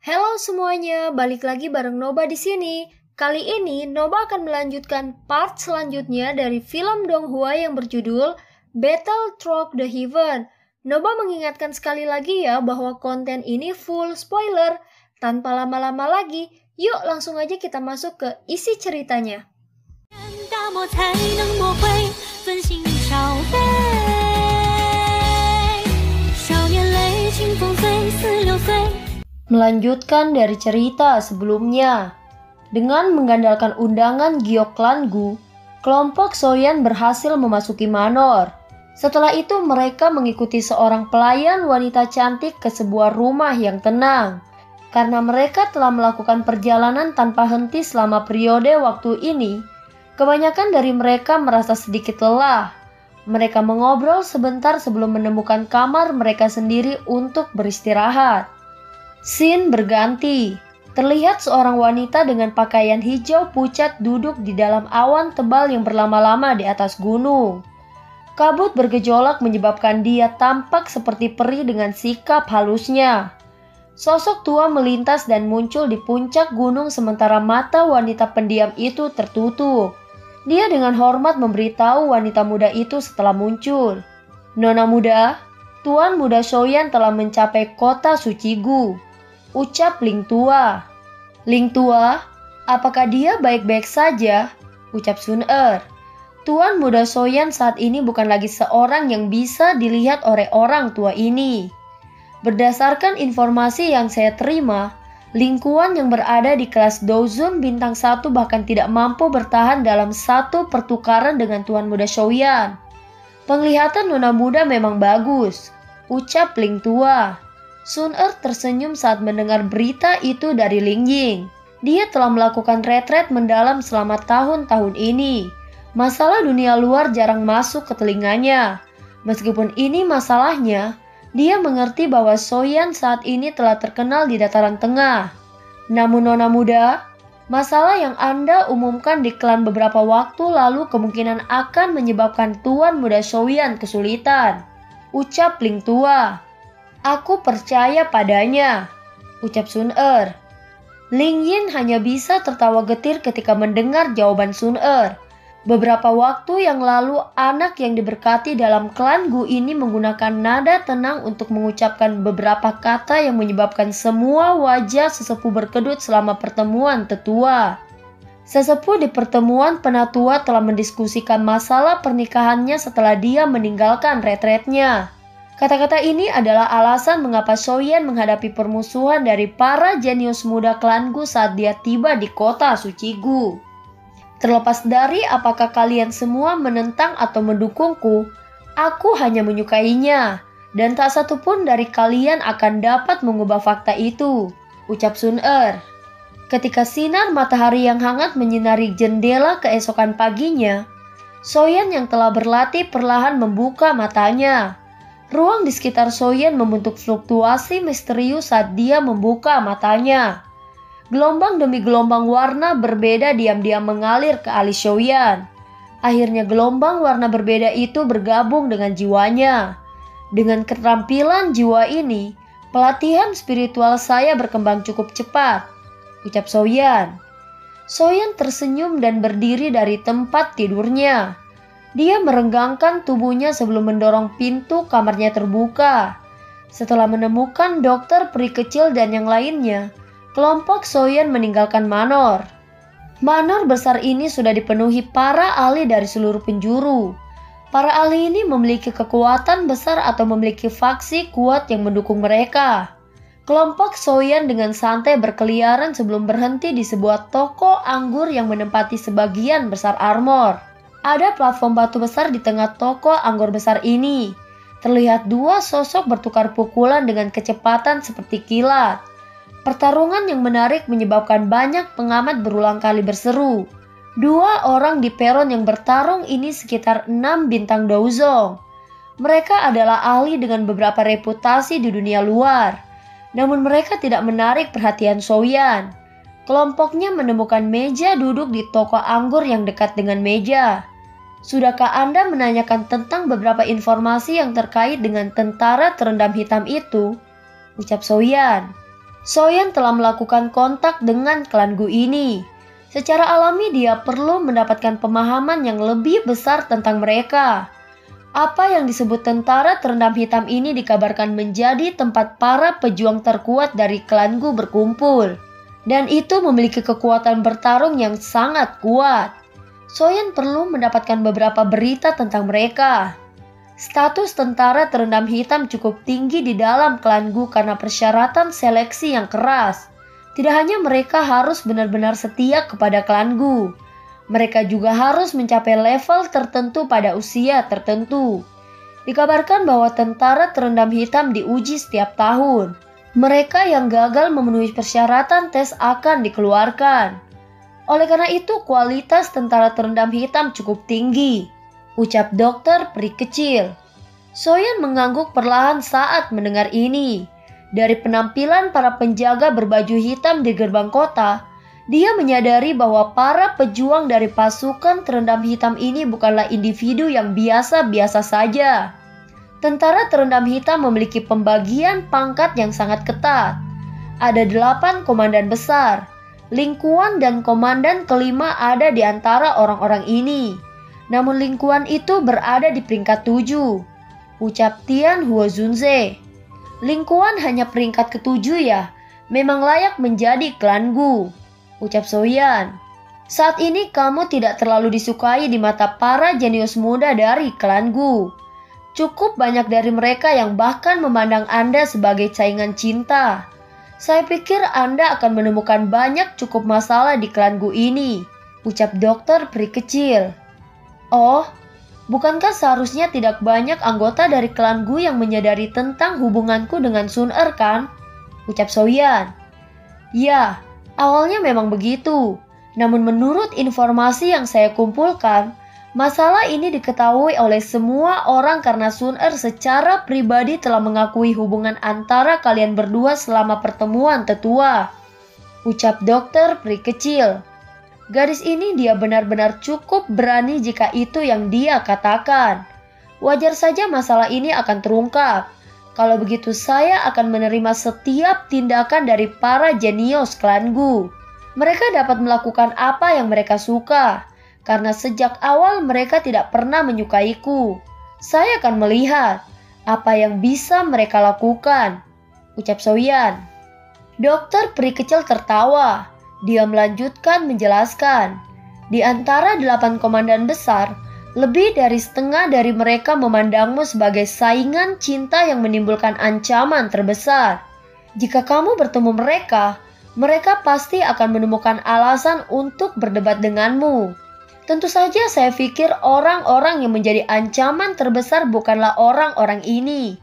Halo semuanya, balik lagi bareng Noba di sini. Kali ini Noba akan melanjutkan part selanjutnya dari film Donghua yang berjudul Battle Through the Heaven. Noba mengingatkan sekali lagi ya bahwa konten ini full spoiler. Tanpa lama-lama lagi, yuk langsung aja kita masuk ke isi ceritanya. Melanjutkan dari cerita sebelumnya. Dengan mengandalkan undangan Giok Clan Gu, kelompok Soyan berhasil memasuki Manor. Setelah itu mereka mengikuti seorang pelayan wanita cantik ke sebuah rumah yang tenang. Karena mereka telah melakukan perjalanan tanpa henti selama periode waktu ini, kebanyakan dari mereka merasa sedikit lelah. Mereka mengobrol sebentar sebelum menemukan kamar mereka sendiri untuk beristirahat. Scene berganti. Terlihat seorang wanita dengan pakaian hijau pucat duduk di dalam awan tebal yang berlama-lama di atas gunung. Kabut bergejolak menyebabkan dia tampak seperti peri dengan sikap halusnya. Sosok tua melintas dan muncul di puncak gunung sementara mata wanita pendiam itu tertutup. Dia dengan hormat memberitahu wanita muda itu setelah muncul. "Nona muda, Tuan Muda Soyan telah mencapai kota suci Gu," ucap Ling Tua. "Ling Tua, apakah dia baik-baik saja?" ucap Sun Er. Tuan Muda Soyan saat ini bukan lagi seorang yang bisa dilihat oleh orang tua ini. Berdasarkan informasi yang saya terima, Ling Kuan yang berada di kelas Dozun bintang 1 bahkan tidak mampu bertahan dalam satu pertukaran dengan Tuan Muda Soyan. "Penglihatan nona muda memang bagus," ucap Ling Tua. Sun Er tersenyum saat mendengar berita itu dari Ling Ying. Dia telah melakukan retret mendalam selama tahun-tahun ini. Masalah dunia luar jarang masuk ke telinganya. Meskipun ini masalahnya, dia mengerti bahwa Soyan saat ini telah terkenal di dataran tengah. Namun nona muda, masalah yang Anda umumkan di klan beberapa waktu lalu kemungkinan akan menyebabkan Tuan Muda Soyan kesulitan, ucap Ling Tua. "Aku percaya padanya," ucap Sun Er. Ling Yin hanya bisa tertawa getir ketika mendengar jawaban Sun Er. Beberapa waktu yang lalu, anak yang diberkati dalam klan Gu ini menggunakan nada tenang untuk mengucapkan beberapa kata yang menyebabkan semua wajah sesepuh berkedut selama pertemuan tetua. Sesepuh di pertemuan penatua telah mendiskusikan masalah pernikahannya setelah dia meninggalkan retretnya. Kata-kata ini adalah alasan mengapa Soyan menghadapi permusuhan dari para jenius muda klan Gu saat dia tiba di kota suci Gu. Terlepas dari apakah kalian semua menentang atau mendukungku, aku hanya menyukainya, dan tak satu pun dari kalian akan dapat mengubah fakta itu, ucap Sun Er. Ketika sinar matahari yang hangat menyinari jendela keesokan paginya, Soyan yang telah berlatih perlahan membuka matanya. Ruang di sekitar Soyan membentuk fluktuasi misterius saat dia membuka matanya. Gelombang demi gelombang warna berbeda diam-diam mengalir ke alis Soyan. Akhirnya gelombang warna berbeda itu bergabung dengan jiwanya. Dengan keterampilan jiwa ini, pelatihan spiritual saya berkembang cukup cepat, ucap Soyan. Soyan tersenyum dan berdiri dari tempat tidurnya. Dia merenggangkan tubuhnya sebelum mendorong pintu kamarnya terbuka. Setelah menemukan dokter peri kecil dan yang lainnya, kelompok Soyan meninggalkan Manor. Manor besar ini sudah dipenuhi para ahli dari seluruh penjuru. Para ahli ini memiliki kekuatan besar atau memiliki faksi kuat yang mendukung mereka. Kelompok Soyan dengan santai berkeliaran sebelum berhenti di sebuah toko anggur yang menempati sebagian besar armor. Ada platform batu besar di tengah toko anggur besar ini. Terlihat dua sosok bertukar pukulan dengan kecepatan seperti kilat. Pertarungan yang menarik menyebabkan banyak pengamat berulang kali berseru. Dua orang di peron yang bertarung ini sekitar 6 bintang Douzong. Mereka adalah ahli dengan beberapa reputasi di dunia luar. Namun mereka tidak menarik perhatian Soyan. Kelompoknya menemukan meja duduk di toko anggur yang dekat dengan meja. "Sudahkah Anda menanyakan tentang beberapa informasi yang terkait dengan tentara terendam hitam itu?" ucap Soyan. Soyan telah melakukan kontak dengan klan Gu ini. Secara alami dia perlu mendapatkan pemahaman yang lebih besar tentang mereka. Apa yang disebut tentara terendam hitam ini dikabarkan menjadi tempat para pejuang terkuat dari klan Gu berkumpul. Dan itu memiliki kekuatan bertarung yang sangat kuat. Soyan perlu mendapatkan beberapa berita tentang mereka. Status tentara terendam hitam cukup tinggi di dalam klan Gu karena persyaratan seleksi yang keras. Tidak hanya mereka harus benar-benar setia kepada klan Gu, mereka juga harus mencapai level tertentu pada usia tertentu. Dikabarkan bahwa tentara terendam hitam diuji setiap tahun. Mereka yang gagal memenuhi persyaratan tes akan dikeluarkan. Oleh karena itu kualitas tentara terendam hitam cukup tinggi, ucap dokter peri kecil. Soyan mengangguk perlahan saat mendengar ini. Dari penampilan para penjaga berbaju hitam di gerbang kota, dia menyadari bahwa para pejuang dari pasukan terendam hitam ini bukanlah individu yang biasa-biasa saja. Tentara terendam hitam memiliki pembagian pangkat yang sangat ketat. Ada 8 komandan besar. Lingkuan dan komandan kelima ada di antara orang-orang ini. Namun lingkuan itu berada di peringkat 7, ucap Tian Huozunze. Lingkuan hanya peringkat ke-7 ya, memang layak menjadi klan Gu, ucap Soyan. Saat ini kamu tidak terlalu disukai di mata para jenius muda dari klan Gu. Cukup banyak dari mereka yang bahkan memandang Anda sebagai saingan cinta. Saya pikir Anda akan menemukan banyak cukup masalah di klan Gu ini, ucap dokter peri kecil. Oh, bukankah seharusnya tidak banyak anggota dari klan Gu yang menyadari tentang hubunganku dengan Sun Er kan? Ucap Soyan. Ya, awalnya memang begitu. Namun menurut informasi yang saya kumpulkan, masalah ini diketahui oleh semua orang karena Sun Er secara pribadi telah mengakui hubungan antara kalian berdua selama pertemuan tetua, ucap dokter peri kecil. Gadis ini dia benar-benar cukup berani jika itu yang dia katakan. Wajar saja masalah ini akan terungkap. Kalau begitu saya akan menerima setiap tindakan dari para jenius klan Gu. Mereka dapat melakukan apa yang mereka suka. Karena sejak awal mereka tidak pernah menyukaiku. Saya akan melihat apa yang bisa mereka lakukan, ucap Soyan. Dokter peri kecil tertawa. Dia melanjutkan menjelaskan. Di antara 8 komandan besar, lebih dari setengah dari mereka memandangmu sebagai saingan cinta yang menimbulkan ancaman terbesar. Jika kamu bertemu mereka, mereka pasti akan menemukan alasan untuk berdebat denganmu. Tentu saja saya pikir orang-orang yang menjadi ancaman terbesar bukanlah orang-orang ini.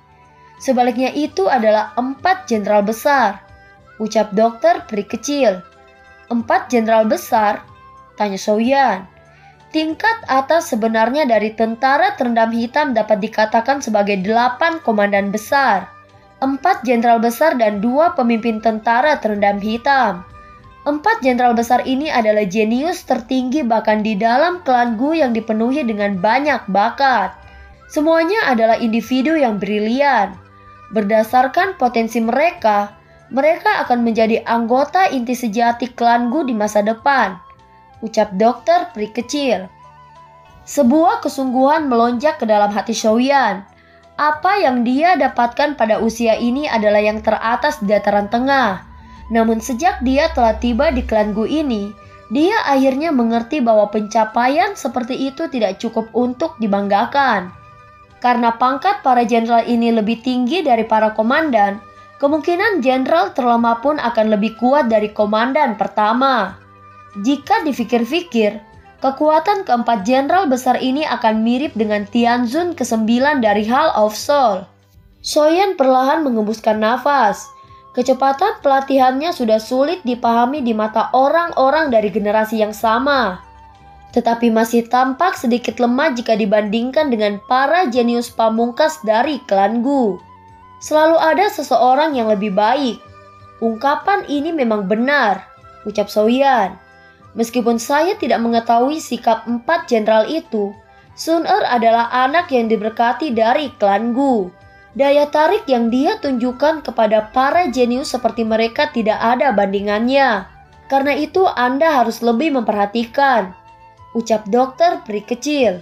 Sebaliknya itu adalah 4 jenderal besar, ucap dokter peri kecil. 4 jenderal besar? Tanya Soyan. Tingkat atas sebenarnya dari tentara terendam hitam dapat dikatakan sebagai 8 komandan besar, 4 jenderal besar dan 2 pemimpin tentara terendam hitam. 4 jenderal besar ini adalah jenius tertinggi bahkan di dalam klan Gu yang dipenuhi dengan banyak bakat. Semuanya adalah individu yang brilian. Berdasarkan potensi mereka akan menjadi anggota inti sejati klan Gu di masa depan, ucap dokter peri kecil. Sebuah kesungguhan melonjak ke dalam hati Soyan. Apa yang dia dapatkan pada usia ini adalah yang teratas di dataran tengah. Namun sejak dia telah tiba di klan Gu ini, dia akhirnya mengerti bahwa pencapaian seperti itu tidak cukup untuk dibanggakan. Karena pangkat para jenderal ini lebih tinggi dari para komandan, kemungkinan jenderal terlemah pun akan lebih kuat dari komandan pertama. Jika dipikir-pikir, kekuatan keempat jenderal besar ini akan mirip dengan Tianzun ke-9 dari Hall of Soul. Soyan perlahan mengembuskan nafas. Kecepatan pelatihannya sudah sulit dipahami di mata orang-orang dari generasi yang sama. Tetapi masih tampak sedikit lemah jika dibandingkan dengan para jenius pamungkas dari klan Gu. Selalu ada seseorang yang lebih baik. Ungkapan ini memang benar, ucap Soyan. Meskipun saya tidak mengetahui sikap 4 jenderal itu, Sun Er adalah anak yang diberkati dari klan Gu. Daya tarik yang dia tunjukkan kepada para jenius seperti mereka tidak ada bandingannya. Karena itu Anda harus lebih memperhatikan, ucap dokter peri kecil.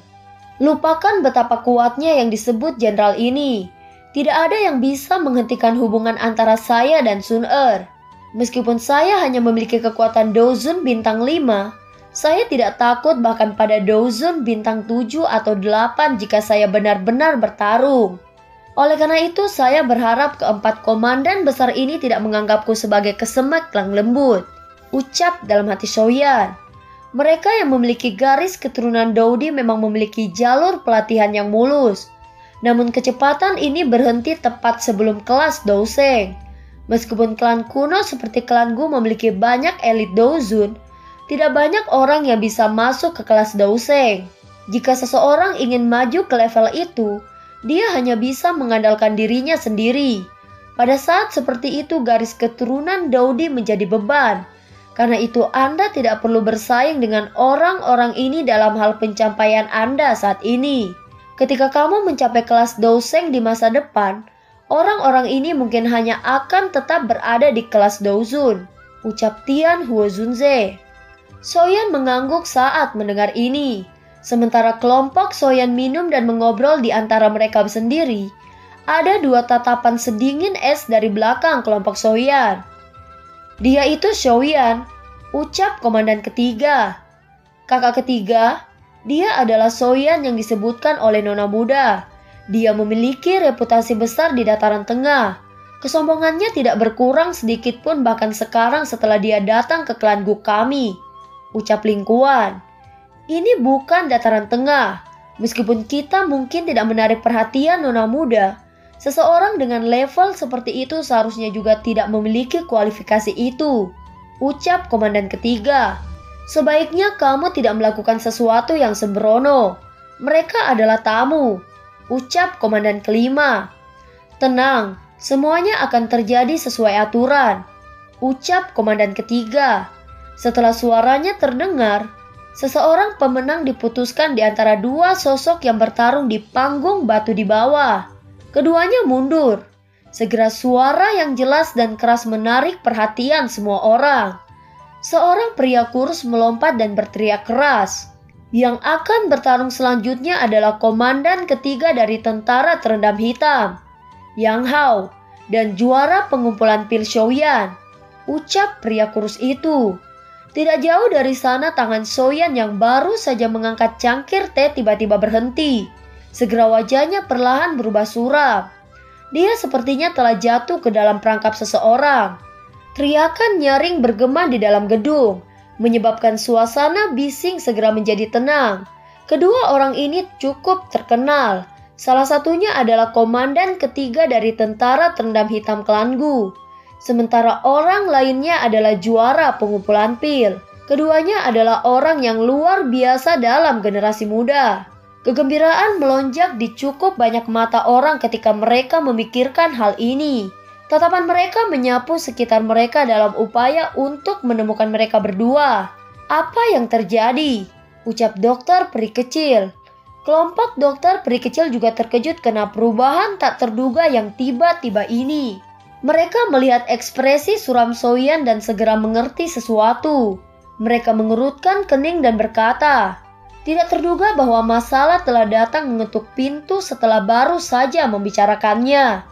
Lupakan betapa kuatnya yang disebut jenderal ini. Tidak ada yang bisa menghentikan hubungan antara saya dan Sun-er. Meskipun saya hanya memiliki kekuatan Dozun bintang 5, saya tidak takut bahkan pada Dozun bintang 7 atau 8 jika saya benar-benar bertarung. Oleh karena itu, saya berharap keempat komandan besar ini tidak menganggapku sebagai kesemek yang lembut, ucap dalam hati Soyan. Mereka yang memiliki garis keturunan Daudi memang memiliki jalur pelatihan yang mulus. Namun kecepatan ini berhenti tepat sebelum kelas Douseng. Meskipun klan kuno seperti klan Gu memiliki banyak elit Dozun, tidak banyak orang yang bisa masuk ke kelas Douseng. Jika seseorang ingin maju ke level itu, dia hanya bisa mengandalkan dirinya sendiri. Pada saat seperti itu, garis keturunan Daudi menjadi beban. Karena itu Anda tidak perlu bersaing dengan orang-orang ini dalam hal pencapaian Anda saat ini. Ketika kamu mencapai kelas Douseng di masa depan, orang-orang ini mungkin hanya akan tetap berada di kelas Dozun, ucap Tian Huozunze. Soyan mengangguk saat mendengar ini. Sementara kelompok Soyan minum dan mengobrol di antara mereka sendiri, ada dua tatapan sedingin es dari belakang kelompok Soyan. Dia itu Soyan, ucap komandan ketiga. Kakak ketiga, dia adalah Soyan yang disebutkan oleh Nona muda. Dia memiliki reputasi besar di dataran tengah. Kesombongannya tidak berkurang sedikit pun bahkan sekarang setelah dia datang ke klan Gu kami, ucap Lingkuan. Ini bukan dataran tengah. Meskipun kita mungkin tidak menarik perhatian Nona muda, seseorang dengan level seperti itu seharusnya juga tidak memiliki kualifikasi itu, ucap komandan ketiga. Sebaiknya kamu tidak melakukan sesuatu yang sembrono. Mereka adalah tamu, ucap komandan kelima. Tenang, semuanya akan terjadi sesuai aturan, ucap komandan ketiga. Setelah suaranya terdengar, seseorang pemenang diputuskan di antara dua sosok yang bertarung di panggung batu di bawah. Keduanya mundur. Segera suara yang jelas dan keras menarik perhatian semua orang. Seorang pria kurus melompat dan berteriak keras. Yang akan bertarung selanjutnya adalah komandan ketiga dari tentara terendam hitam, Yang Hao, dan juara pengumpulan pil Soyan, ucap pria kurus itu. Tidak jauh dari sana tangan Soyan yang baru saja mengangkat cangkir teh tiba-tiba berhenti. Segera wajahnya perlahan berubah suram. Dia sepertinya telah jatuh ke dalam perangkap seseorang. Teriakan nyaring bergema di dalam gedung, menyebabkan suasana bising segera menjadi tenang. Kedua orang ini cukup terkenal. Salah satunya adalah komandan ketiga dari tentara terendam hitam klan Gu. Sementara orang lainnya adalah juara pengumpulan pil. Keduanya adalah orang yang luar biasa dalam generasi muda. Kegembiraan melonjak di cukup banyak mata orang ketika mereka memikirkan hal ini. Tatapan mereka menyapu sekitar mereka dalam upaya untuk menemukan mereka berdua. Apa yang terjadi? Ucap dokter peri kecil. Kelompok dokter peri kecil juga terkejut karena perubahan tak terduga yang tiba-tiba ini. Mereka melihat ekspresi suram Soyan dan segera mengerti sesuatu. Mereka mengerutkan kening dan berkata, tidak terduga bahwa masalah telah datang mengetuk pintu setelah baru saja membicarakannya.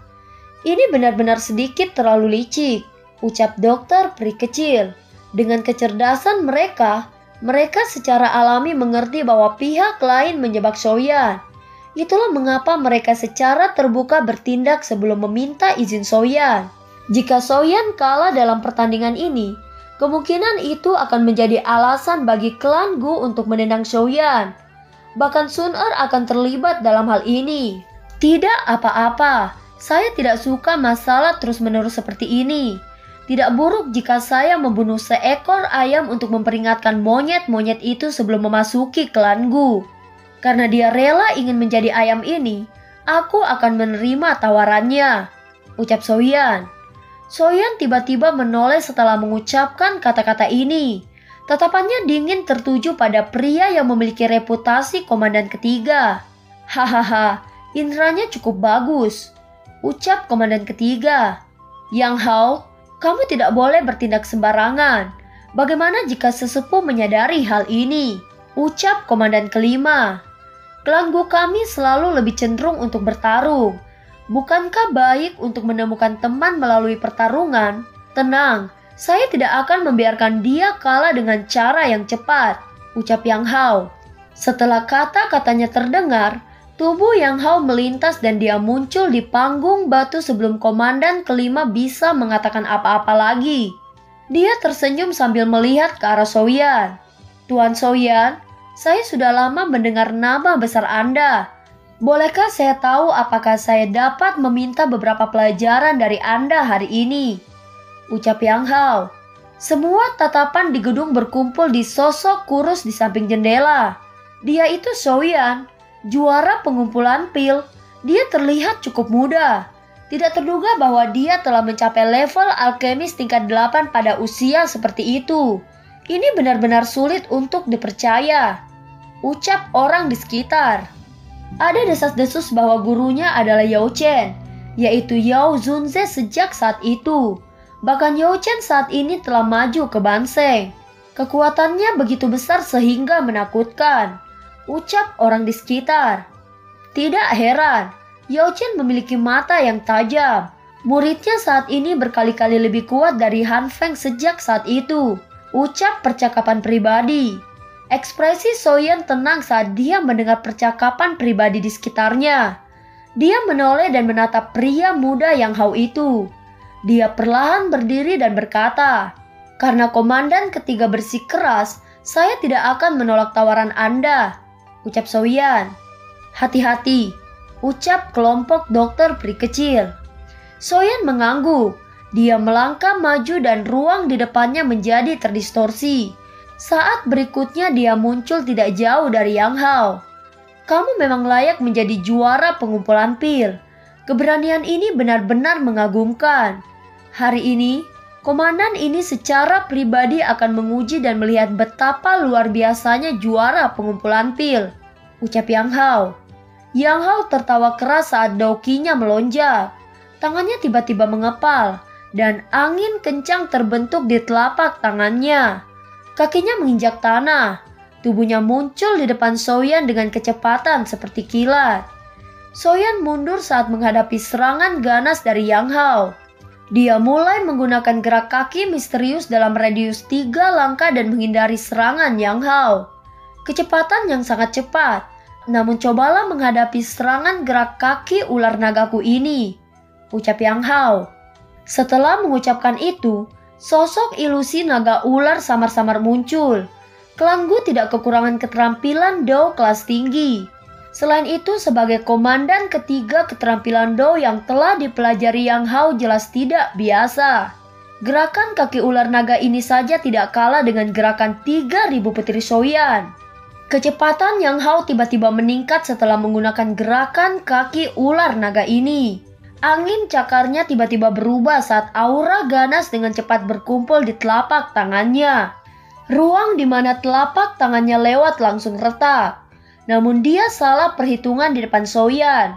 Ini benar-benar sedikit terlalu licik, ucap dokter peri kecil. Dengan kecerdasan mereka secara alami mengerti bahwa pihak lain menjebak Soyan. Itulah mengapa mereka secara terbuka bertindak sebelum meminta izin Soyan. Jika Soyan kalah dalam pertandingan ini, kemungkinan itu akan menjadi alasan bagi klan Gu untuk menendang Soyan. Bahkan Sun-er akan terlibat dalam hal ini. Tidak apa-apa, saya tidak suka masalah terus-menerus seperti ini. Tidak buruk jika saya membunuh seekor ayam untuk memperingatkan monyet-monyet itu sebelum memasuki klan Gu. Karena dia rela ingin menjadi ayam ini, aku akan menerima tawarannya, ucap Soyan. Soyan tiba-tiba menoleh setelah mengucapkan kata-kata ini. Tatapannya dingin tertuju pada pria yang memiliki reputasi komandan ketiga. Hahaha, inderanya cukup bagus. ucap komandan ketiga. Yang Hao, kamu tidak boleh bertindak sembarangan. Bagaimana jika sesepuh menyadari hal ini? Ucap komandan kelima. Klan Gu kami selalu lebih cenderung untuk bertarung. Bukankah baik untuk menemukan teman melalui pertarungan? Tenang, saya tidak akan membiarkan dia kalah dengan cara yang cepat, ucap Yang Hao. Setelah kata-katanya terdengar, tubuh Yang Hao melintas dan dia muncul di panggung batu sebelum komandan kelima bisa mengatakan apa-apa lagi. Dia tersenyum sambil melihat ke arah Soyan. Tuan Soyan, saya sudah lama mendengar nama besar Anda. Bolehkah saya tahu apakah saya dapat meminta beberapa pelajaran dari Anda hari ini? Ucap Yang Hao. Semua tatapan di gedung berkumpul di sosok kurus di samping jendela. Dia itu Soyan, juara pengumpulan pil. Dia terlihat cukup muda. Tidak terduga bahwa dia telah mencapai level alkemis tingkat 8 pada usia seperti itu. Ini benar-benar sulit untuk dipercaya, ucap orang di sekitar. Ada desas-desus bahwa gurunya adalah Yao Chen, yaitu Yao Zunze sejak saat itu. Bahkan Yao Chen saat ini telah maju ke Banseng. Kekuatannya begitu besar sehingga menakutkan, ucap orang di sekitar. Tidak heran, Yao Chen memiliki mata yang tajam. Muridnya saat ini berkali-kali lebih kuat dari Han Feng sejak saat itu, ucap percakapan pribadi. Ekspresi Soyan tenang saat dia mendengar percakapan pribadi di sekitarnya. Dia menoleh dan menatap pria muda Yang Hao itu. Dia perlahan berdiri dan berkata, "Karena komandan ketiga bersikeras, saya tidak akan menolak tawaran Anda," ucap Soyan. "Hati-hati," ucap kelompok dokter peri kecil. Soyan mengangguk. Dia melangkah maju dan ruang di depannya menjadi terdistorsi. Saat berikutnya dia muncul tidak jauh dari Yang Hao. "Kamu memang layak menjadi juara pengumpulan pil. Keberanian ini benar-benar mengagumkan. Hari ini, komandan ini secara pribadi akan menguji dan melihat betapa luar biasanya juara pengumpulan pil," ucap Yang Hao. Yang Hao tertawa keras saat daukinya melonjak. Tangannya tiba-tiba mengepal dan angin kencang terbentuk di telapak tangannya. Kakinya menginjak tanah. Tubuhnya muncul di depan Soyan dengan kecepatan seperti kilat. Soyan mundur saat menghadapi serangan ganas dari Yang Hao. Dia mulai menggunakan gerak kaki misterius dalam radius 3 langkah dan menghindari serangan Yang Hao. Kecepatan yang sangat cepat. Namun cobalah menghadapi serangan gerak kaki ular nagaku ini, ucap Yang Hao. Setelah mengucapkan itu, sosok ilusi naga ular samar-samar muncul. Klan Gu tidak kekurangan keterampilan Dao kelas tinggi. Selain itu, sebagai komandan ketiga, keterampilan Dao yang telah dipelajari Yang Hao jelas tidak biasa. Gerakan kaki ular naga ini saja tidak kalah dengan gerakan 3000 petir Soyan. Kecepatan Yang Hao tiba-tiba meningkat setelah menggunakan gerakan kaki ular naga ini. Angin cakarnya tiba-tiba berubah saat aura ganas dengan cepat berkumpul di telapak tangannya. Ruang di mana telapak tangannya lewat langsung retak. Namun dia salah perhitungan di depan Soyan.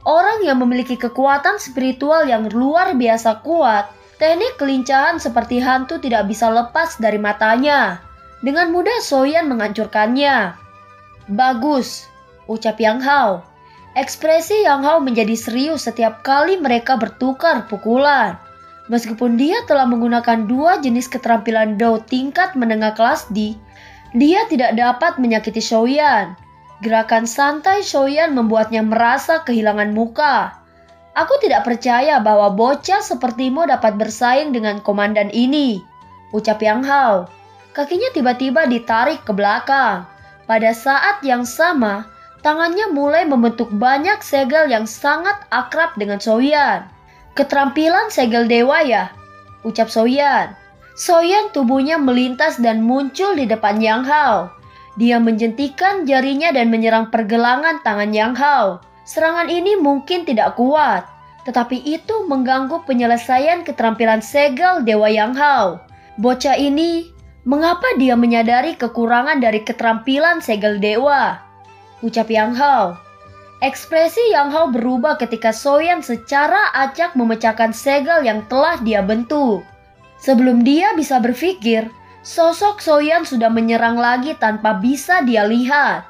Orang yang memiliki kekuatan spiritual yang luar biasa kuat, teknik kelincahan seperti hantu tidak bisa lepas dari matanya. Dengan mudah Soyan menghancurkannya. "Bagus," ucap Yang Hao. Ekspresi Yang Hao menjadi serius setiap kali mereka bertukar pukulan. Meskipun dia telah menggunakan 2 jenis keterampilan Dao tingkat menengah kelas D, dia tidak dapat menyakiti Soyan. Gerakan santai Soyan membuatnya merasa kehilangan muka. "Aku tidak percaya bahwa bocah sepertimu dapat bersaing dengan komandan ini," ucap Yang Hao. Kakinya tiba-tiba ditarik ke belakang. Pada saat yang sama, tangannya mulai membentuk banyak segel yang sangat akrab dengan Soyan. "Keterampilan segel dewa ya?" ucap Soyan. Soyan tubuhnya melintas dan muncul di depan Yang Hao. Dia menjentikan jarinya dan menyerang pergelangan tangan Yang Hao. Serangan ini mungkin tidak kuat, tetapi itu mengganggu penyelesaian keterampilan segel dewa Yang Hao. Bocah ini, mengapa dia menyadari kekurangan dari keterampilan segel dewa? Ucap Yang Hao. Ekspresi Yang Hao berubah ketika Soyan secara acak memecahkan segel yang telah dia bentuk. Sebelum dia bisa berpikir, sosok Soyan sudah menyerang lagi tanpa bisa dia lihat.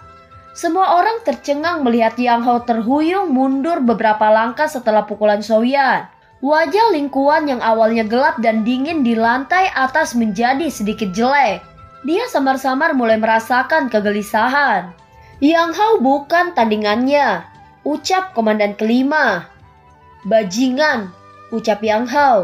Semua orang tercengang melihat Yang Hao terhuyung mundur beberapa langkah setelah pukulan Soyan. Wajah Lingkuan yang awalnya gelap dan dingin di lantai atas menjadi sedikit jelek. Dia samar-samar mulai merasakan kegelisahan. Yang Hao bukan tandingannya, ucap komandan kelima. Bajingan, ucap Yang Hao.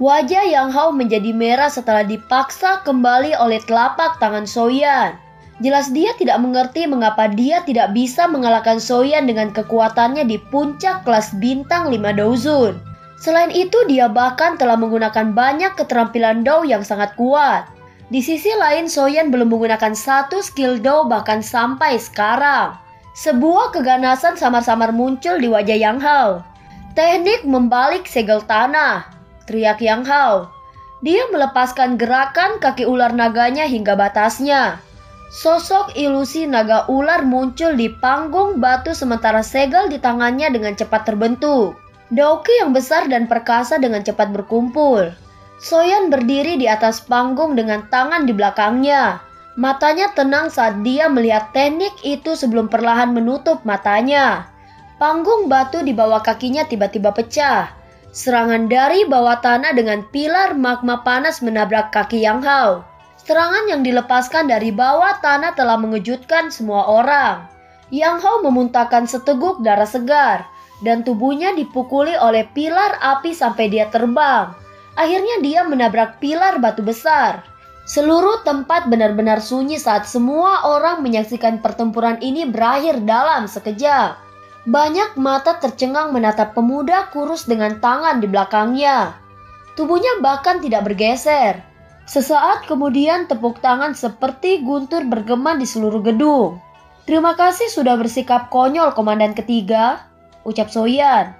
Wajah Yang Hao menjadi merah setelah dipaksa kembali oleh telapak tangan Soyan. Jelas dia tidak mengerti mengapa dia tidak bisa mengalahkan Soyan dengan kekuatannya di puncak kelas bintang 5 Douzun. Selain itu dia bahkan telah menggunakan banyak keterampilan Dou yang sangat kuat. Di sisi lain Soyan belum menggunakan satu skill Dou bahkan sampai sekarang. Sebuah keganasan samar-samar muncul di wajah Yang Hao. Teknik membalik segel tanah, teriak Yang Hao. Dia melepaskan gerakan kaki ular naganya hingga batasnya. Sosok ilusi naga ular muncul di panggung batu sementara segel di tangannya dengan cepat terbentuk. Douki yang besar dan perkasa dengan cepat berkumpul. Soyan berdiri di atas panggung dengan tangan di belakangnya. Matanya tenang saat dia melihat teknik itu sebelum perlahan menutup matanya. Panggung batu di bawah kakinya tiba-tiba pecah. Serangan dari bawah tanah dengan pilar magma panas menabrak kaki Yang Hao. Serangan yang dilepaskan dari bawah tanah telah mengejutkan semua orang. Yang Hao memuntahkan seteguk darah segar dan tubuhnya dipukuli oleh pilar api sampai dia terbang. Akhirnya dia menabrak pilar batu besar. Seluruh tempat benar-benar sunyi saat semua orang menyaksikan pertempuran ini berakhir dalam sekejap. Banyak mata tercengang menatap pemuda kurus dengan tangan di belakangnya. Tubuhnya bahkan tidak bergeser. Sesaat kemudian tepuk tangan seperti guntur bergema di seluruh gedung. Terima kasih sudah bersikap konyol komandan ketiga, ucap Soyan.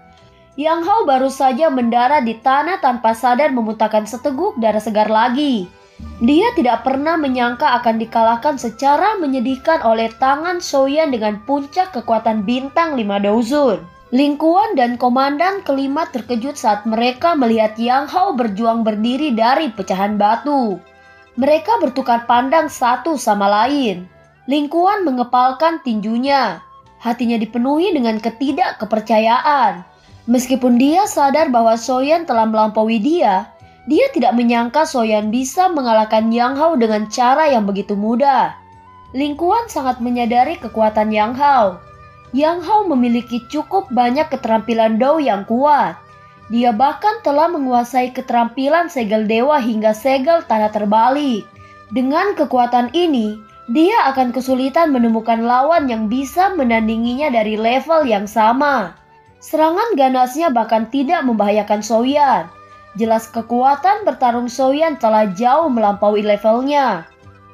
Yang Hao baru saja mendarat di tanah tanpa sadar memuntahkan seteguk darah segar lagi. Dia tidak pernah menyangka akan dikalahkan secara menyedihkan oleh tangan Soyan dengan puncak kekuatan bintang 5 Douzun. Lingkuan dan komandan kelima terkejut saat mereka melihat Yang Hao berjuang berdiri dari pecahan batu. Mereka bertukar pandang satu sama lain. Lingkuan mengepalkan tinjunya. Hatinya dipenuhi dengan ketidakkepercayaan. Meskipun dia sadar bahwa Soyan telah melampaui dia tidak menyangka Soyan bisa mengalahkan Yang Hao dengan cara yang begitu mudah. Lingkuan sangat menyadari kekuatan Yang Hao. Yang Hao memiliki cukup banyak keterampilan Dou yang kuat. Dia bahkan telah menguasai keterampilan segel dewa hingga segel tanah terbalik. Dengan kekuatan ini, dia akan kesulitan menemukan lawan yang bisa menandinginya dari level yang sama. Serangan ganasnya bahkan tidak membahayakan Soyan. Jelas kekuatan bertarung Soyan telah jauh melampaui levelnya.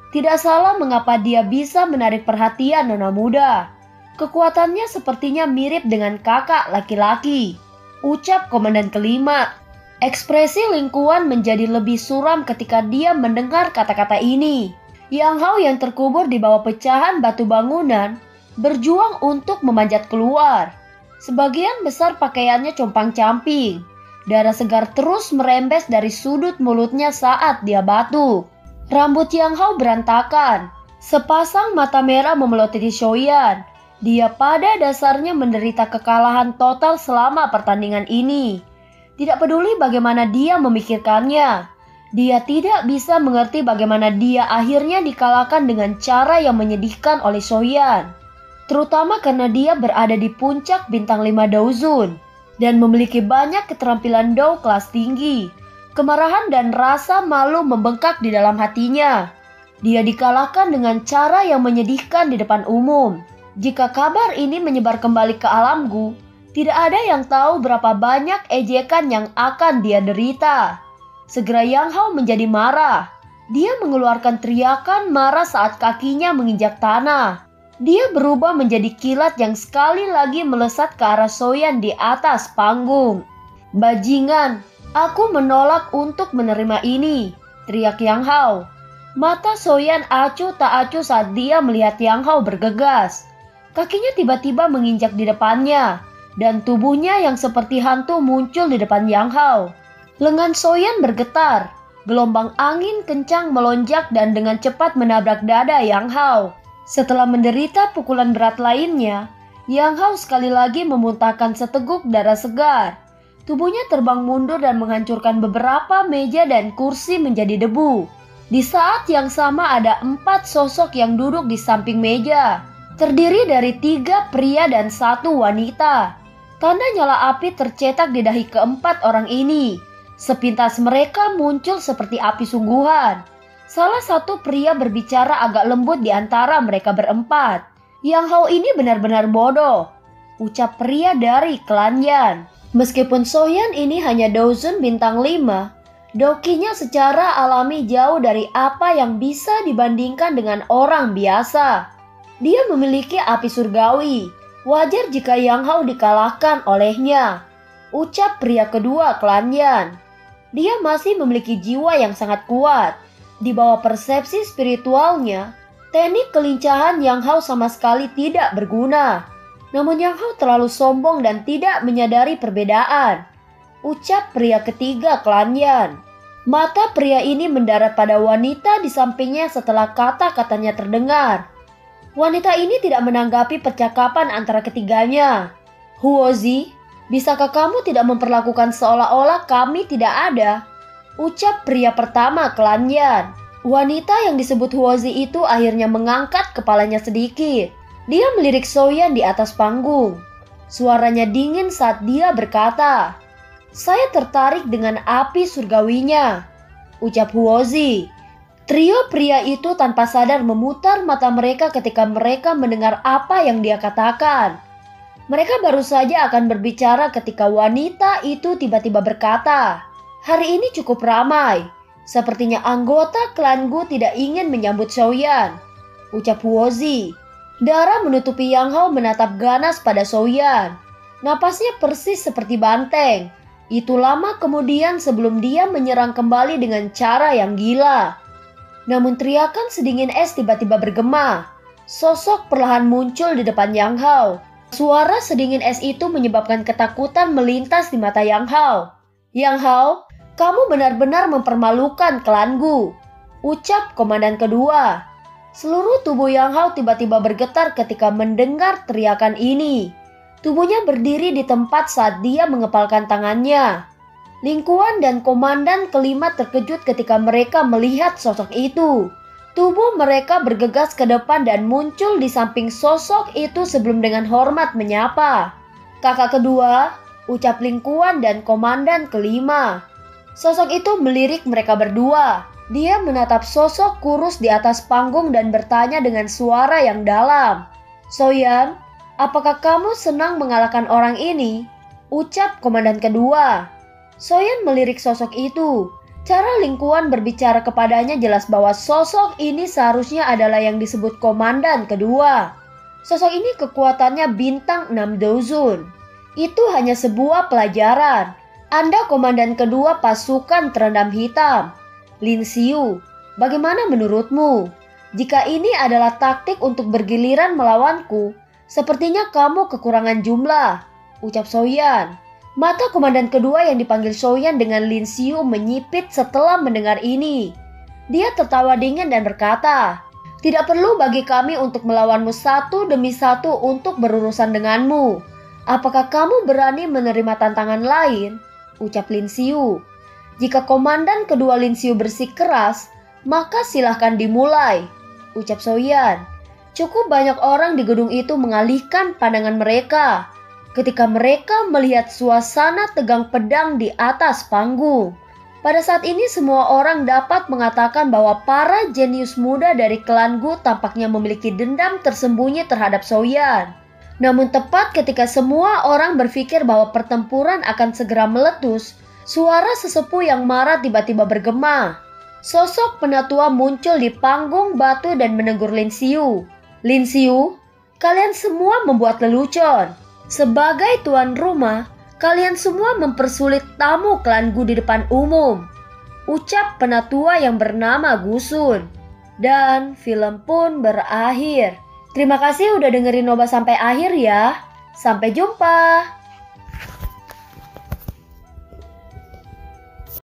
Tidak salah mengapa dia bisa menarik perhatian nona muda. Kekuatannya sepertinya mirip dengan kakak laki-laki, ucap komandan kelima. Ekspresi Lingkuan menjadi lebih suram ketika dia mendengar kata-kata ini. Yang Hao yang terkubur di bawah pecahan batu bangunan berjuang untuk memanjat keluar. Sebagian besar pakaiannya compang-camping. Darah segar terus merembes dari sudut mulutnya saat dia batuk. Rambut Yang Hao berantakan. Sepasang mata merah memelototi Soyan. Dia pada dasarnya menderita kekalahan total selama pertandingan ini. Tidak peduli bagaimana dia memikirkannya. Dia tidak bisa mengerti bagaimana dia akhirnya dikalahkan dengan cara yang menyedihkan oleh Soyan. Terutama karena dia berada di puncak bintang 5 Douzun dan memiliki banyak keterampilan Dou kelas tinggi. Kemarahan dan rasa malu membengkak di dalam hatinya. Dia dikalahkan dengan cara yang menyedihkan di depan umum. Jika kabar ini menyebar kembali ke alamku, tidak ada yang tahu berapa banyak ejekan yang akan dia derita. Segera Yang Hao menjadi marah. Dia mengeluarkan teriakan marah saat kakinya menginjak tanah. Dia berubah menjadi kilat yang sekali lagi melesat ke arah Soyan di atas panggung. Bajingan, aku menolak untuk menerima ini, teriak Yang Hao. Mata Soyan acuh tak acuh saat dia melihat Yang Hao bergegas. Kakinya tiba-tiba menginjak di depannya, dan tubuhnya yang seperti hantu muncul di depan Yang Hao. Lengan Soyan bergetar, gelombang angin kencang melonjak dan dengan cepat menabrak dada Yang Hao. Setelah menderita pukulan berat lainnya, Yang Hao sekali lagi memuntahkan seteguk darah segar. Tubuhnya terbang mundur dan menghancurkan beberapa meja dan kursi menjadi debu. Di saat yang sama ada 4 sosok yang duduk di samping meja, terdiri dari 3 pria dan 1 wanita. Tanda nyala api tercetak di dahi keempat orang ini. Sepintas mereka muncul seperti api sungguhan. Salah satu pria berbicara agak lembut di antara mereka berempat. Yang Hao ini benar-benar bodoh, ucap pria dari klan Yan. Meskipun Soyan ini hanya Dozun bintang 5, dokinya secara alami jauh dari apa yang bisa dibandingkan dengan orang biasa. Dia memiliki api surgawi. Wajar jika Yang Hao dikalahkan olehnya, ucap pria kedua klan Yan. Dia masih memiliki jiwa yang sangat kuat. Di bawah persepsi spiritualnya, teknik kelincahan Yang Hao sama sekali tidak berguna. Namun Yang Hao terlalu sombong dan tidak menyadari perbedaan, ucap pria ketiga klan Yan. Mata pria ini mendarat pada wanita di sampingnya setelah kata-katanya terdengar. Wanita ini tidak menanggapi percakapan antara ketiganya. Huozi, bisakah kamu tidak memperlakukan seolah-olah kami tidak ada? Ucap pria pertama klan Yan. Wanita yang disebut Huozi itu akhirnya mengangkat kepalanya sedikit. Dia melirik Soyan di atas panggung. Suaranya dingin saat dia berkata, "Saya tertarik dengan api surgawinya," ucap Huozi. Trio pria itu tanpa sadar memutar mata mereka ketika mereka mendengar apa yang dia katakan. Mereka baru saja akan berbicara ketika wanita itu tiba-tiba berkata, "Hari ini cukup ramai. Sepertinya anggota klanku tidak ingin menyambut Soyan," ucap Huozi. Darah menutupi Yang Hao menatap ganas pada Soyan. Napasnya persis seperti banteng. Itu lama kemudian sebelum dia menyerang kembali dengan cara yang gila. Namun teriakan sedingin es tiba-tiba bergema. Sosok perlahan muncul di depan Yang Hao. Suara sedingin es itu menyebabkan ketakutan melintas di mata Yang Hao. "Yang Hao, kamu benar-benar mempermalukan klanku," ucap komandan kedua. Seluruh tubuh Yang Hao tiba-tiba bergetar ketika mendengar teriakan ini. Tubuhnya berdiri di tempat saat dia mengepalkan tangannya. Lingkuan dan komandan kelima terkejut ketika mereka melihat sosok itu. Tubuh mereka bergegas ke depan dan muncul di samping sosok itu sebelum dengan hormat menyapa. "Kakak kedua," ucap Lingkuan dan komandan kelima. Sosok itu melirik mereka berdua. Dia menatap sosok kurus di atas panggung dan bertanya dengan suara yang dalam, "Soyan, apakah kamu senang mengalahkan orang ini?" ucap komandan kedua. Soyan melirik sosok itu. Cara Lingkuan berbicara kepadanya jelas bahwa sosok ini seharusnya adalah yang disebut komandan kedua. Sosok ini kekuatannya bintang 6 Dozun. Itu hanya sebuah pelajaran. Anda komandan kedua pasukan terendam hitam. Lin Xiu, bagaimana menurutmu? Jika ini adalah taktik untuk bergiliran melawanku, sepertinya kamu kekurangan jumlah, ucap Soyan. Mata komandan kedua yang dipanggil Soyan dengan Lin Xiu menyipit setelah mendengar ini. Dia tertawa dingin dan berkata, "Tidak perlu bagi kami untuk melawanmu satu demi satu untuk berurusan denganmu. Apakah kamu berani menerima tantangan lain?" ucap Lin Xiu. "Jika komandan kedua Lin Xiu bersikeras, maka silahkan dimulai," ucap Soyan. Cukup banyak orang di gedung itu mengalihkan pandangan mereka ketika mereka melihat suasana tegang pedang di atas panggung. Pada saat ini semua orang dapat mengatakan bahwa para jenius muda dari klan Gu tampaknya memiliki dendam tersembunyi terhadap Soyan. Namun tepat ketika semua orang berpikir bahwa pertempuran akan segera meletus, suara sesepuh yang marah tiba-tiba bergema. Sosok penatua muncul di panggung batu dan menegur Lin Xiu. "Lin Xiu, kalian semua membuat lelucon. Sebagai tuan rumah, kalian semua mempersulit tamu klan Gu di depan umum," ucap penatua yang bernama Gusun. Dan film pun berakhir. Terima kasih udah dengerin Noba sampai akhir ya. Sampai jumpa.